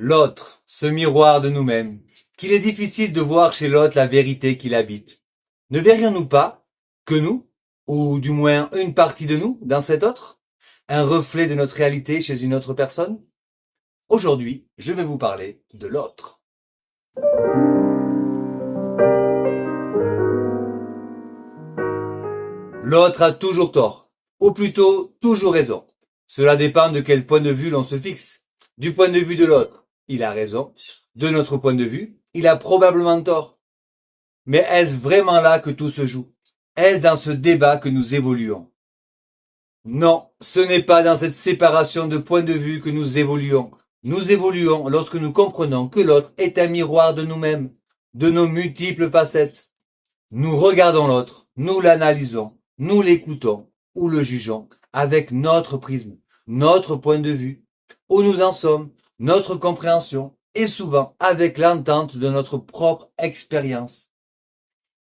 L'autre, ce miroir de nous-mêmes, qu'il est difficile de voir chez l'autre la vérité qu'il habite. Ne verrions-nous pas que nous, ou du moins une partie de nous, dans cet autre, un reflet de notre réalité chez une autre personne? Aujourd'hui, je vais vous parler de l'autre. L'autre a toujours tort, ou plutôt toujours raison. Cela dépend de quel point de vue l'on se fixe. Du point de vue de l'autre, il a raison. De notre point de vue, il a probablement tort. Mais est-ce vraiment là que tout se joue? Est-ce dans ce débat que nous évoluons? Non, ce n'est pas dans cette séparation de points de vue que nous évoluons. Nous évoluons lorsque nous comprenons que l'autre est un miroir de nous-mêmes, de nos multiples facettes. Nous regardons l'autre, nous l'analysons, nous l'écoutons ou le jugeons avec notre prisme, notre point de vue, où nous en sommes, notre compréhension et souvent avec l'entente de notre propre expérience.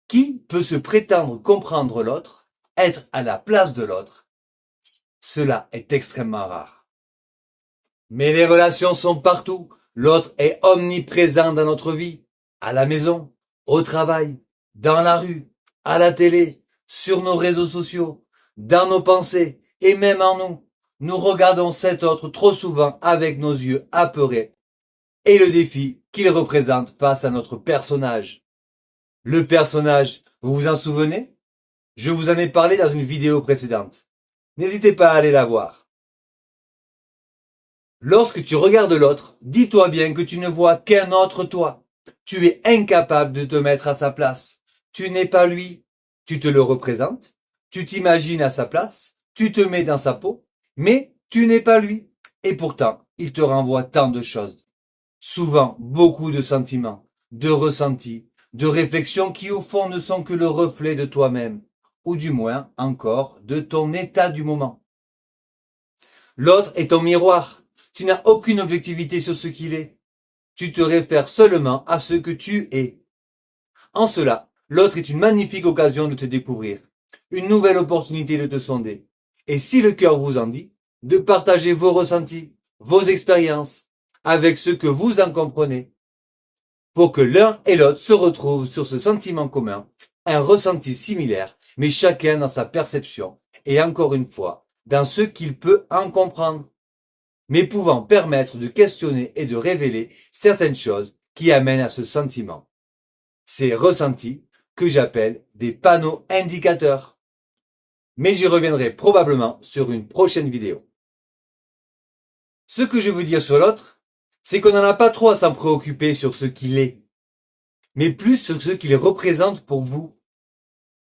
Qui peut se prétendre comprendre l'autre, être à la place de l'autre? Cela est extrêmement rare. Mais les relations sont partout. L'autre est omniprésent dans notre vie, à la maison, au travail, dans la rue, à la télé, sur nos réseaux sociaux, dans nos pensées et même en nous. Nous regardons cet autre trop souvent avec nos yeux apeurés et le défi qu'il représente face à notre personnage. Le personnage, vous vous en souvenez? Je vous en ai parlé dans une vidéo précédente. N'hésitez pas à aller la voir. Lorsque tu regardes l'autre, dis-toi bien que tu ne vois qu'un autre toi. Tu es incapable de te mettre à sa place. Tu n'es pas lui. Tu te le représentes, tu t'imagines à sa place, tu te mets dans sa peau, mais tu n'es pas lui. Et pourtant, il te renvoie tant de choses. Souvent, beaucoup de sentiments, de ressentis, de réflexions qui au fond ne sont que le reflet de toi-même, ou du moins encore de ton état du moment. L'autre est ton miroir. Tu n'as aucune objectivité sur ce qu'il est. Tu te réfères seulement à ce que tu es. En cela, l'autre est une magnifique occasion de te découvrir, une nouvelle opportunité de te sonder. Et si le cœur vous en dit, de partager vos ressentis, vos expériences, avec ceux que vous en comprenez, pour que l'un et l'autre se retrouvent sur ce sentiment commun, un ressenti similaire, mais chacun dans sa perception, et encore une fois, dans ce qu'il peut en comprendre, mais pouvant permettre de questionner et de révéler certaines choses qui amènent à ce sentiment. Ces ressentis que j'appelle des panneaux indicateurs. Mais j'y reviendrai probablement sur une prochaine vidéo. Ce que je veux dire sur l'autre, c'est qu'on n'en a pas trop à s'en préoccuper sur ce qu'il est, mais plus sur ce qu'il représente pour vous,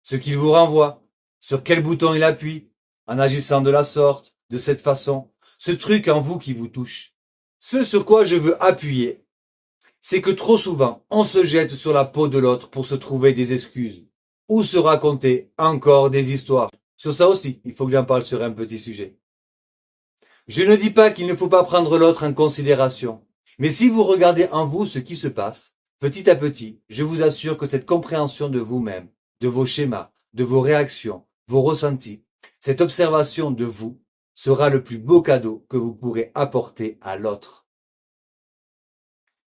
ce qu'il vous renvoie, sur quel bouton il appuie, en agissant de la sorte, de cette façon, ce truc en vous qui vous touche. Ce sur quoi je veux appuyer, c'est que trop souvent, on se jette sur la peau de l'autre pour se trouver des excuses, ou se raconter encore des histoires. Sur ça aussi, il faut que j'en parle sur un petit sujet. Je ne dis pas qu'il ne faut pas prendre l'autre en considération, mais si vous regardez en vous ce qui se passe, petit à petit, je vous assure que cette compréhension de vous-même, de vos schémas, de vos réactions, vos ressentis, cette observation de vous, sera le plus beau cadeau que vous pourrez apporter à l'autre.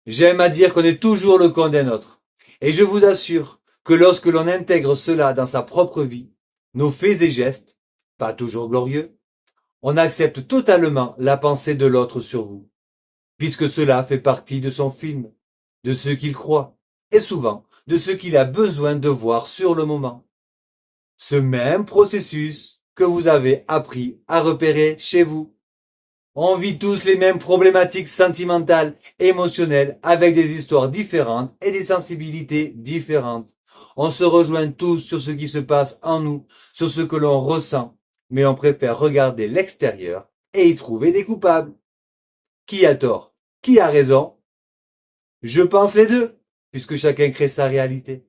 J'aime à dire qu'on est toujours le con d'un autre, et je vous assure que lorsque l'on intègre cela dans sa propre vie, nos faits et gestes, pas toujours glorieux, on accepte totalement la pensée de l'autre sur vous, puisque cela fait partie de son film, de ce qu'il croit, et souvent de ce qu'il a besoin de voir sur le moment. Ce même processus que vous avez appris à repérer chez vous. On vit tous les mêmes problématiques sentimentales, émotionnelles, avec des histoires différentes et des sensibilités différentes. On se rejoint tous sur ce qui se passe en nous, sur ce que l'on ressent, mais on préfère regarder l'extérieur et y trouver des coupables. Qui a tort? Qui a raison? Je pense les deux, puisque chacun crée sa réalité.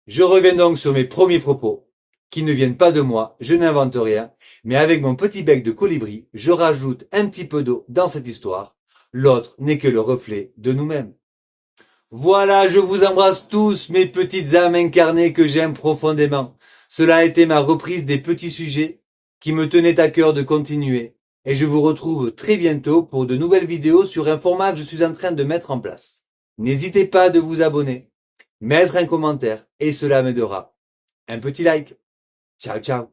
Je reviens donc sur mes premiers propos, qui ne viennent pas de moi, je n'invente rien, mais avec mon petit bec de colibri, je rajoute un petit peu d'eau dans cette histoire. L'autre n'est que le reflet de nous-mêmes. Voilà, je vous embrasse tous, mes petites âmes incarnées que j'aime profondément. Cela a été ma reprise des petits sujets qui me tenaient à cœur de continuer. et je vous retrouve très bientôt pour de nouvelles vidéos sur un format que je suis en train de mettre en place. N'hésitez pas de vous abonner, mettre un commentaire et cela m'aidera. Un petit like. Ciao, ciao.